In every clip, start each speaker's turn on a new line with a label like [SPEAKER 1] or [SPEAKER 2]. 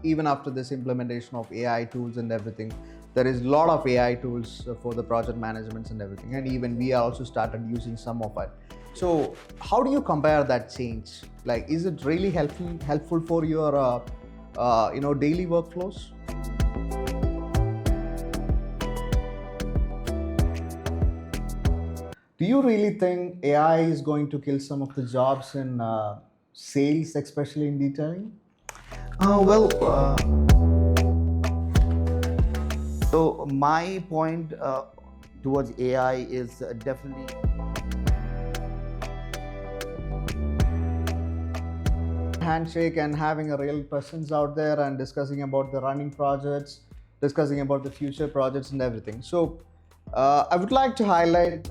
[SPEAKER 1] even after this implementation of AI tools and everything, there is a lot of AI tools for the project managements and everything, and even we also started using some of it. So how do you compare that change? Like, is it really helpful for your daily workflows? Do you really think AI is going to kill some of the jobs in sales, especially in detailing?
[SPEAKER 2] Well, so my point towards AI is definitely
[SPEAKER 1] Handshake and having a real presence out there and discussing about the running projects, discussing about the future projects and everything. So, I would like to highlight.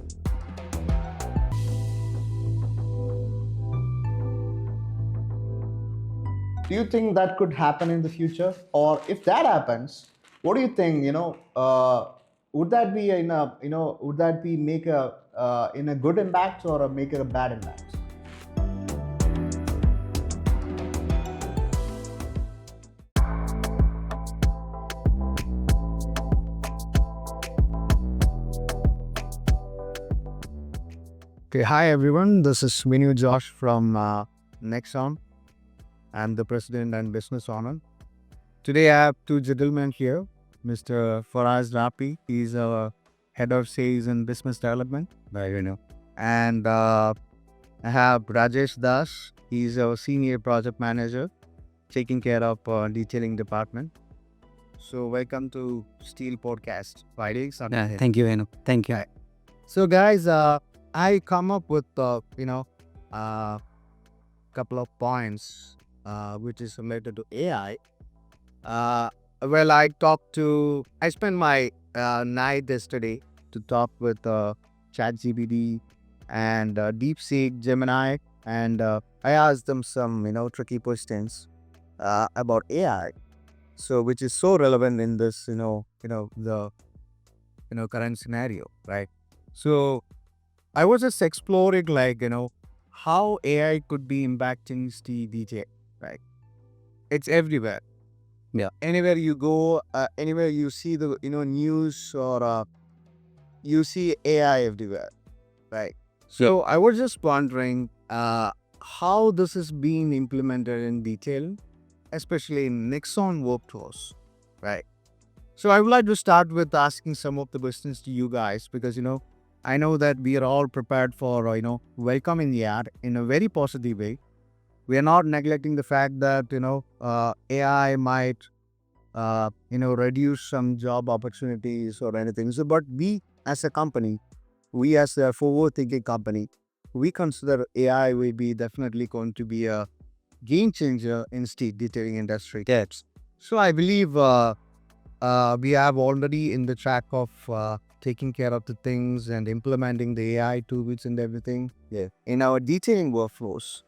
[SPEAKER 1] Do you think that could happen in the future, or if that happens, what do you think? Would that be in a would that be make a in a good impact or make it a bad impact?
[SPEAKER 3] Okay, hi everyone. This is Vinu Josh from Nexont. I'm the president and business owner. Today I have two gentlemen here. Mr. Faraz Rapi, he's a head of sales and business development. And I have Rajesh Das. He's a senior project manager, taking care of detailing department. So welcome to Steel Podcast Fridays.
[SPEAKER 4] Thank you, Venu. Thank you.
[SPEAKER 3] Right. So guys, I come up with couple of points which is related to AI. Well, I spent my night yesterday to talk with ChatGPT and DeepSeek, Gemini, and I asked them some tricky questions about AI. So which is so relevant in this the current scenario, right? So I was just exploring how AI could be impacting the DJ, right? It's everywhere.
[SPEAKER 4] Yeah.
[SPEAKER 3] Anywhere you go, anywhere you see the news or you see AI everywhere, right? So I was just wondering how this is being implemented in detail, especially in Nexon workflows, right? So I would like to start with asking some of the questions to you guys because I know that we are all prepared for welcoming the ad in a very positive way. We are not neglecting the fact that AI might reduce some job opportunities or anything. So, but we as a company, we as a forward-thinking company, we consider AI will be definitely going to be a game changer in steel detailing industry.
[SPEAKER 4] Yes.
[SPEAKER 3] So I believe we have already in the track of taking care of the things and implementing the AI tools and everything in our detailing workflows.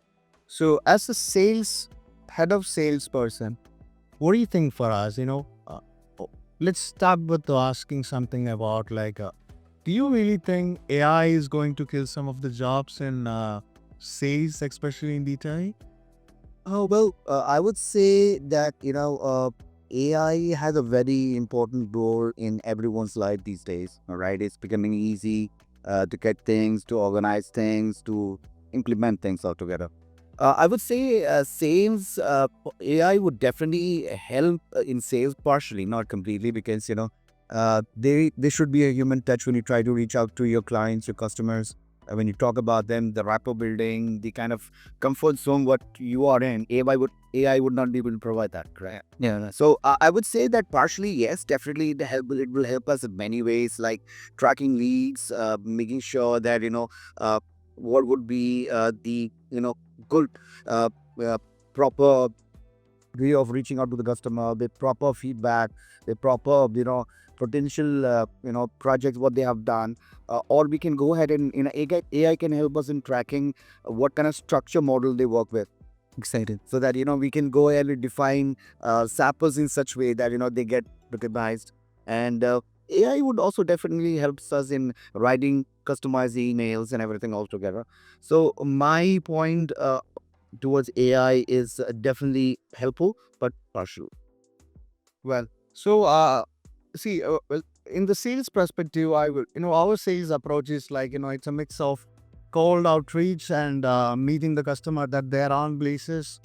[SPEAKER 3] So as a head of salesperson, what do you think for us? Let's start with asking something about do you really think AI is going to kill some of the jobs in sales, especially in detailing?
[SPEAKER 2] I would say that AI has a very important role in everyone's life these days. All right, it's becoming easy to get things, to organize things, to implement things altogether. I would say sales AI would definitely help in sales partially, not completely, because there should be a human touch when you try to reach out to your clients, your customers. When you talk about them, the rapport building, the kind of comfort zone what you are in, AI would not be able to provide that, correct?
[SPEAKER 4] Yeah.
[SPEAKER 2] So I would say that partially yes, definitely it will help us in many ways, like tracking leads, making sure that what would be the good uh, uh, proper way of reaching out to the customer, with proper feedback, with proper potential projects what they have done, or we can go ahead and AI can help us in tracking what kind of structure model they work with,
[SPEAKER 4] Excited.
[SPEAKER 2] so that we can go ahead and define samples in such way that they get recognized. And AI would also definitely helps us in writing customized emails and everything altogether. So my point towards AI is definitely helpful, but
[SPEAKER 3] Partial. Well, so see, well, in the sales perspective, I will, our sales approach is like, it's a mix of cold outreach and meeting the customer that they're on places,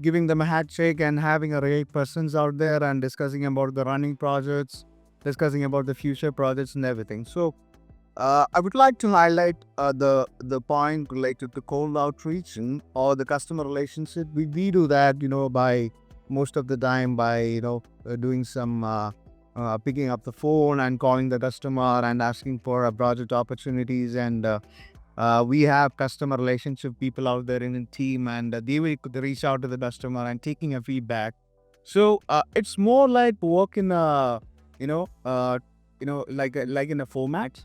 [SPEAKER 3] giving them a handshake and having a real persons out there and discussing about the running projects, discussing about the future projects and everything. So I would like to highlight the point related to cold outreach or the customer relationship. We do that, by most of the time by doing some picking up the phone and calling the customer and asking for project opportunities, and we have customer relationship people out there in the team, and they will reach out to the customer and taking a feedback. So it's more like work in a you know uh, like in a format,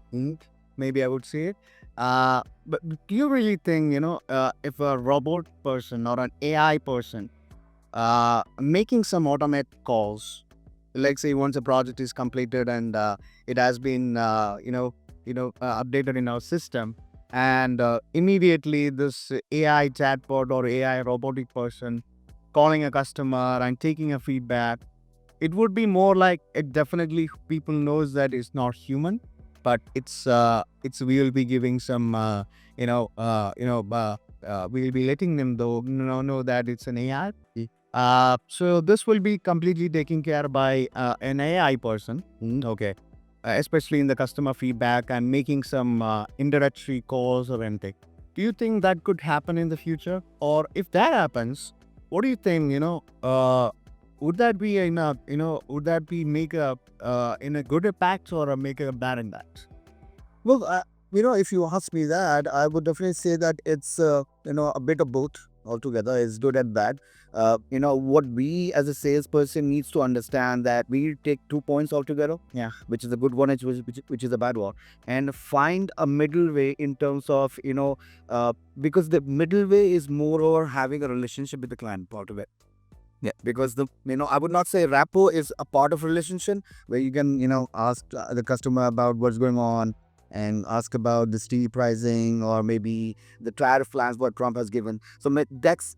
[SPEAKER 3] maybe I would say it. But do you really think if a robot person or an AI person making some automate calls, like say once a project is completed and it has been updated in our system, and immediately this AI chatbot or AI robotic person calling a customer and taking a feedback, it would be more like it definitely people knows that it's not human, but it's we will be giving some we'll be letting them know that it's an AI. So this will be completely taken care by an AI person. Okay. Especially in the customer feedback and making some introductory calls or anything. Do you think that could happen in the future? Or if that happens, what do you think? Would that be would that be make a in a good impact or make a bad impact?
[SPEAKER 2] Well, if you ask me that, I would definitely say that it's a bit of both altogether. It's good and bad. What we as a salesperson needs to understand that we take 2 points altogether.
[SPEAKER 3] Yeah.
[SPEAKER 2] Which is a good one, which is a bad one, and find a middle way in terms of because the middle way is more over having a relationship with the client part of it. Yeah, because I would not say rapport is a part of relationship where you can ask the customer about what's going on and ask about the steel pricing or maybe the tariff plans what Trump has given. So that's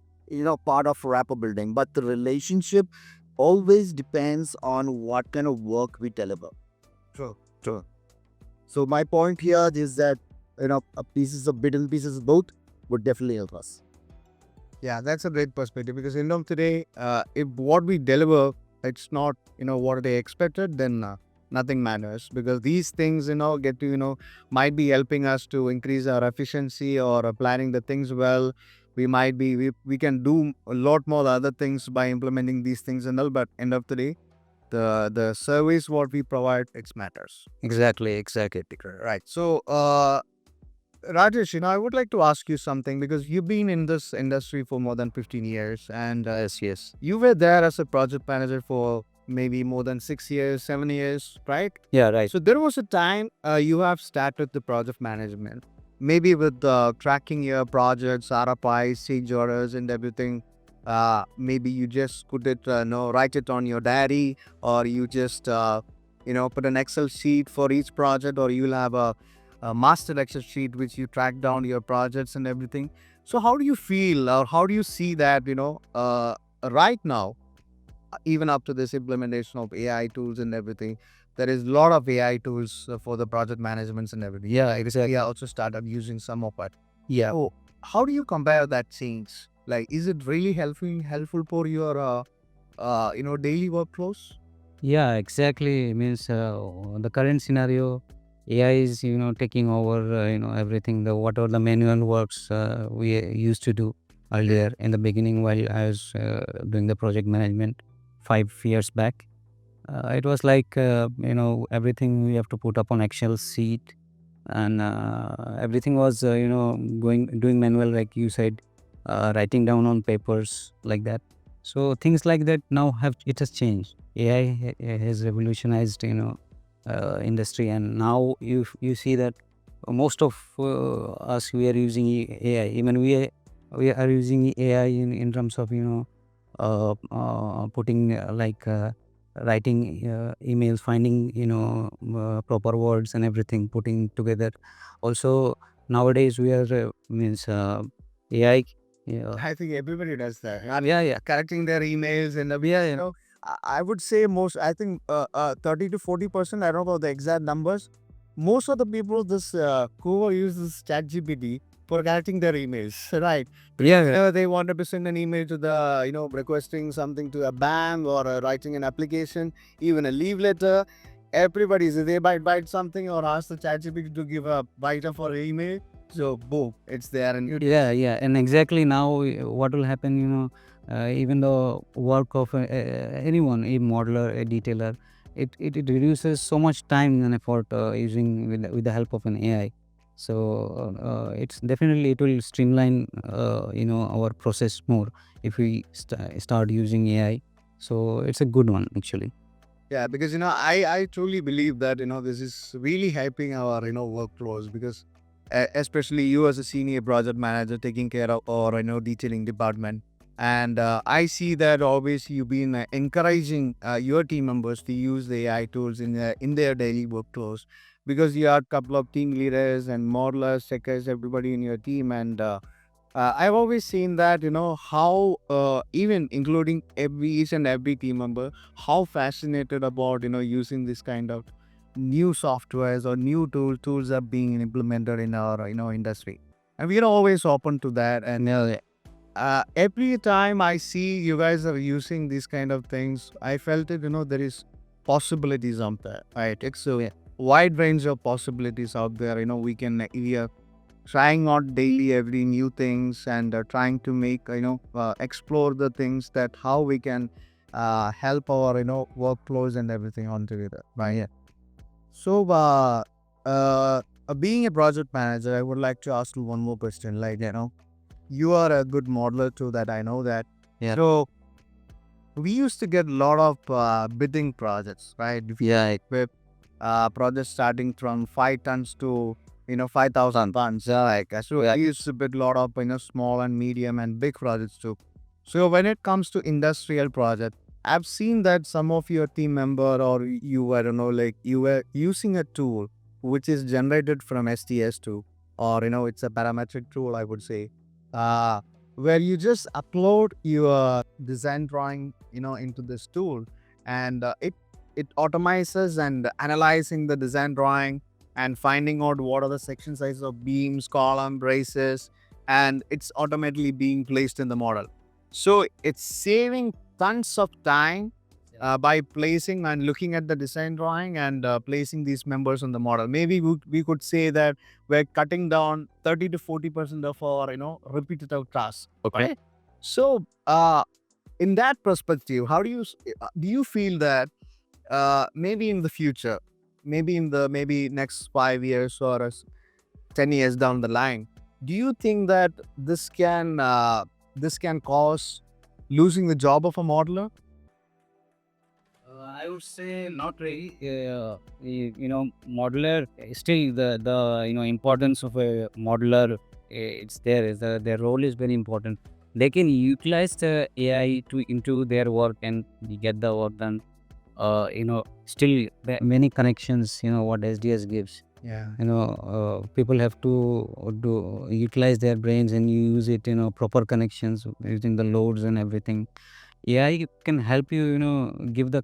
[SPEAKER 2] part of rapport building, but the relationship always depends on what kind of work we deliver.
[SPEAKER 3] True.
[SPEAKER 2] True. So my point here is that a pieces of bit and pieces of both would definitely help us.
[SPEAKER 3] Yeah, that's a great perspective because end of today, if what we deliver it's not what they expected, then nothing matters because these things get to might be helping us to increase our efficiency or planning the things well. We can do a lot more other things by implementing these things and all, but end of the day, the service what we provide it matters.
[SPEAKER 4] Exactly.
[SPEAKER 3] Right. So Rajesh, I would like to ask you something because you've been in this industry for more than 15 years and
[SPEAKER 4] Yes.
[SPEAKER 3] you were there as a project manager for maybe more than 6 years, 7 years, right?
[SPEAKER 4] Yeah, right.
[SPEAKER 3] So there was a time you have started the project management, maybe with tracking your projects, RFIs, change orders and everything. Maybe you just put it, write it on your diary, or you just, put an Excel sheet for each project, or you'll have a master Excel sheet which you track down your projects and everything. So how do you feel, or how do you see that, right now, even up to this implementation of AI tools and everything, there is a lot of AI tools for the project managements and everything.
[SPEAKER 4] Yeah, exactly.
[SPEAKER 3] We also started using some of it.
[SPEAKER 4] Yeah.
[SPEAKER 3] So how do you compare that change? Like, is it really helpful for your daily workflows?
[SPEAKER 4] Yeah, exactly. Means the current scenario, AI is taking over everything. The whatever the manual works we used to do earlier in the beginning while I was doing the project management 5 years back. It was like everything we have to put up on Excel sheet, and everything was doing manual like you said, writing down on papers like that. So things like that now have it has changed. AI has revolutionized industry, and now you see that most of us we are using AI. Even we are using AI in terms of putting writing emails, finding proper words and everything, putting together. Also nowadays we are means AI. Yeah.
[SPEAKER 3] I think everybody does that.
[SPEAKER 4] Yeah.
[SPEAKER 3] Correcting their emails and
[SPEAKER 4] Yeah.
[SPEAKER 3] you know, I would say most. I think 30 to 40%. I don't know the exact numbers. Most of the people this who uses ChatGPT for correcting their emails, right?
[SPEAKER 4] Yeah.
[SPEAKER 3] Whenever they wanted to send an email to the requesting something to a bank or writing an application, even a leave letter. Everybody they bite something or ask the ChatGPT to give a write-up for email. So boom, it's there and you
[SPEAKER 4] Yeah, and exactly now what will happen, even the work of anyone, a modeler, a detailer, it reduces so much time and effort using with the help of an AI. So it's definitely it will streamline our process more if we start using AI. So it's a good one actually.
[SPEAKER 3] Yeah, because I truly believe that this is really helping our workflows because especially you as a senior project manager taking care of or detailing department, and I see that always you've been encouraging your team members to use the AI tools in their daily workflows because you are a couple of team leaders and modelers, checkers, everybody in your team, and I've always seen that, how even including each and every team member, how fascinated about, using this kind of new softwares or new tools are being implemented in our, industry. And we're always open to that. And every time I see you guys are using these kind of things, I felt it, there is possibilities out there, right? It's a wide range of possibilities out there. We can trying out daily every new things and trying to make explore the things that how we can help our workflows and everything on together, right? Yeah. So uh, being a project manager, I would like to ask you one more question. Like, you are a good modeler too, that I know that.
[SPEAKER 4] Yeah.
[SPEAKER 3] So we used to get a lot of bidding projects, right?
[SPEAKER 4] Yeah.
[SPEAKER 3] With projects starting from 5 tons to 5,000 tons. Like so, I used to bid a lot of small and medium and big projects too. So when it comes to industrial project, I've seen that some of your team member or you, I don't know, like you were using a tool which is generated from STS2 or it's a parametric tool, I would say, uh, where you just upload your design drawing into this tool, and it automizes and analyzing the design drawing and finding out what are the section sizes of beams, column, braces, and it's automatically being placed in the model. So it's saving tons of time by placing and looking at the design drawing and placing these members on the model. Maybe we could say that we're cutting down 30 to 40% of our repetitive tasks.
[SPEAKER 4] Okay.
[SPEAKER 3] Right? So in that perspective, how do you feel that maybe in the future, maybe in the maybe next 5 years or 10 years down the line, do you think that this can cause losing the job of a modeler?
[SPEAKER 4] I would say not really. Modular still the importance of a modular. It's there. Is their role is very important. They can utilize the AI to into their work and get the work done. Still many connections. What SDS gives.
[SPEAKER 3] Yeah.
[SPEAKER 4] People have to do utilize their brains and use it. Proper connections using the loads and everything. AI can help you, give the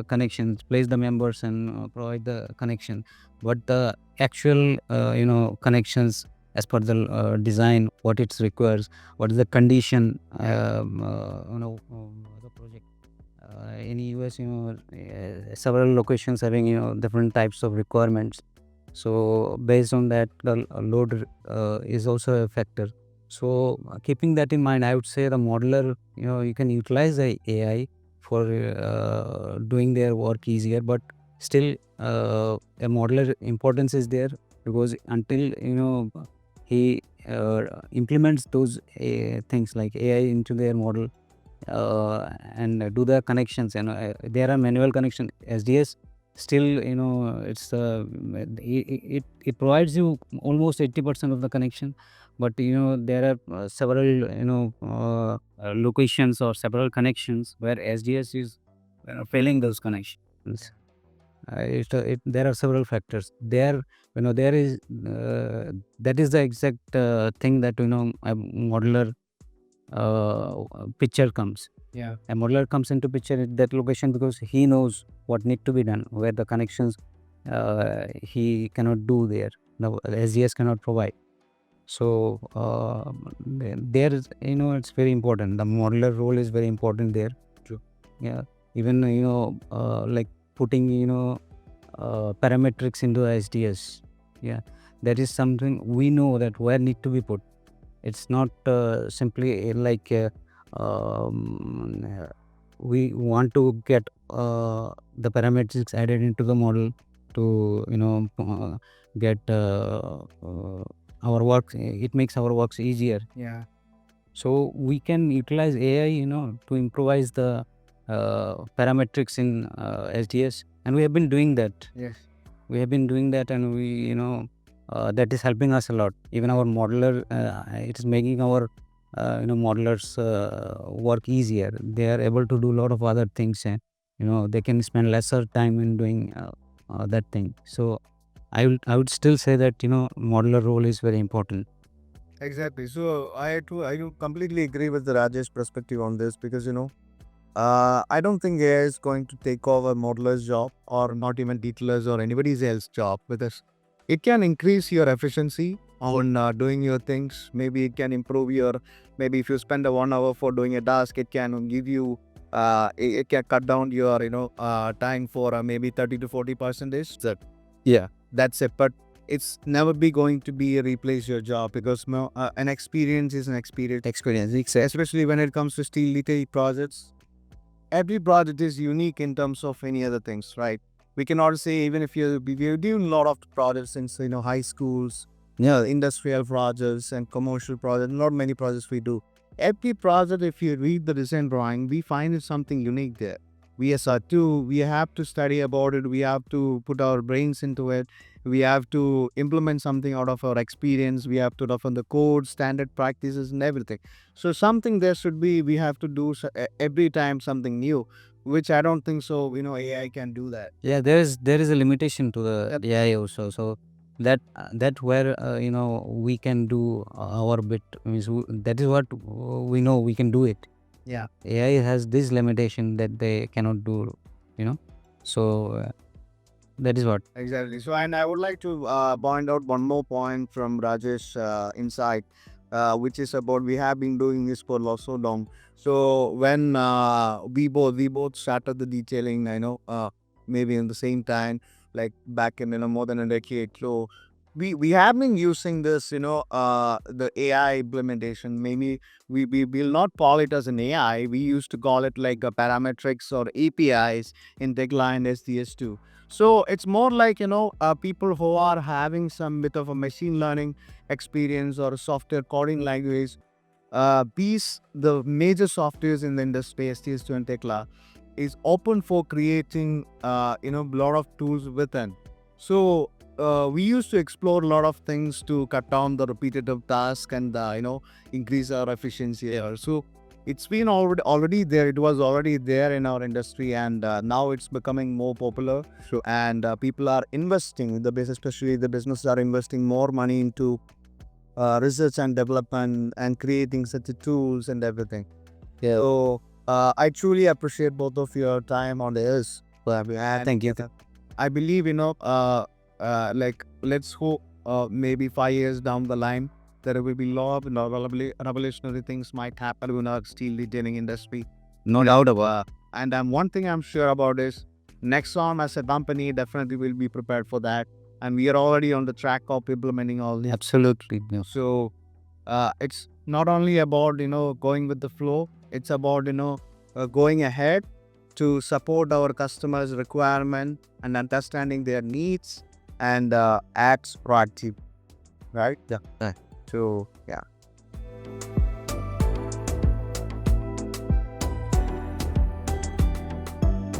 [SPEAKER 4] connections, place the members, and provide the connection. But the actual, connections as per the design, what it requires, what is the condition, the project. In US, several locations having different types of requirements. So based on that, the load is also a factor. So keeping that in mind, I would say the modeler, you can utilize the AI for doing their work easier, but still a modeler importance is there because until he implements those things like AI into their model and do the connections, there are manual connection SDS. Still, it's it provides you almost 80% of the connection, but there are several locations or several connections where SDS is failing those connections. There are several factors there. There is that is the exact thing that a modeler picture comes.
[SPEAKER 3] Yeah.
[SPEAKER 4] A modeler comes into picture at that location because he knows what need to be done, where the connections he cannot do there. The SGS cannot provide. So there is, it's very important. The modeler role is very important there.
[SPEAKER 3] True.
[SPEAKER 4] Yeah. Even like putting parametrics into SDS. Yeah, that is something we know that where need to be put. It's not simply like we want to get the parametrics added into the model to get our work. It makes our works easier.
[SPEAKER 3] Yeah.
[SPEAKER 4] So we can utilize AI, to improvise the parametrics in SDS, and we have been doing that.
[SPEAKER 3] Yes.
[SPEAKER 4] We have been doing that, and we, that is helping us a lot. Even our modeler, it is making our, modelers work easier. They are able to do a lot of other things, and they can spend lesser time in doing that thing. So I would still say that modeler role is very important.
[SPEAKER 3] Exactly. So I do completely agree with the Rajesh perspective on this because I don't think AI is going to take over modeler's job or not even detailer's or anybody's else job because it can increase your efficiency on doing your things. Maybe it can improve your. Maybe if you spend a 1 hour for doing a task, it can give you. It can cut down your time for maybe 30 to 40%. Yeah, that's it. But it's never be going to be replace your job because an experience is an experience. Especially when it comes to steel detail projects. Every project is unique in terms of any other things, right? We cannot say even if we're doing a lot of projects since high schools, industrial projects and commercial projects. Not many projects we do. Every project, if you read the design drawing, we find something unique there. We have to study about it. We have to put our brains into it. We have to implement something out of our experience. We have to define the code, standard practices, and everything. So something there should be. We have to do every time something new, which I don't think so. AI can do that.
[SPEAKER 4] Yeah, there is a limitation to the AI also. So that where we can do our bit. Means that is what we know we can do it.
[SPEAKER 3] Yeah.
[SPEAKER 4] AI has this limitation that they cannot do. So that is what.
[SPEAKER 3] Exactly. So, and I would like to point out one more point from Rajesh insight, which is about we have been doing this for so long. So when we both started the detailing, maybe in the same time, like back in more than a decade. So we have been using this, the AI implementation. Maybe we will not call it as an AI. We used to call it like a parametrics or APIs in Tekla and SDS2. So it's more like, people who are having some bit of a machine learning experience or software coding language. The major softwares in the industry, STS2 and Tekla, is open for creating, lot of tools within. So we used to explore a lot of things to cut down the repetitive task and, increase our efficiency here. So it's been already there. It was already there in our industry, and now it's becoming more popular.
[SPEAKER 2] Sure.
[SPEAKER 3] And people are investing. Especially the businesses are investing more money into research and development and creating such tools and everything.
[SPEAKER 2] Yeah.
[SPEAKER 3] So I truly appreciate both of your time on this.
[SPEAKER 4] Thank you.
[SPEAKER 3] I believe like let's hope maybe 5 years down the line there will be lot of revolutionary things might happen in our steel detailing industry.
[SPEAKER 4] No doubt about.
[SPEAKER 3] And one thing I'm sure about is Nexont as a company definitely will be prepared for that. And we are already on the track of implementing all this.
[SPEAKER 4] Absolutely. Yeah.
[SPEAKER 3] So it's not only about going with the flow. It's about going ahead to support our customers' requirement and understanding their needs and act proactive, right?
[SPEAKER 2] Yeah.
[SPEAKER 3] So yeah.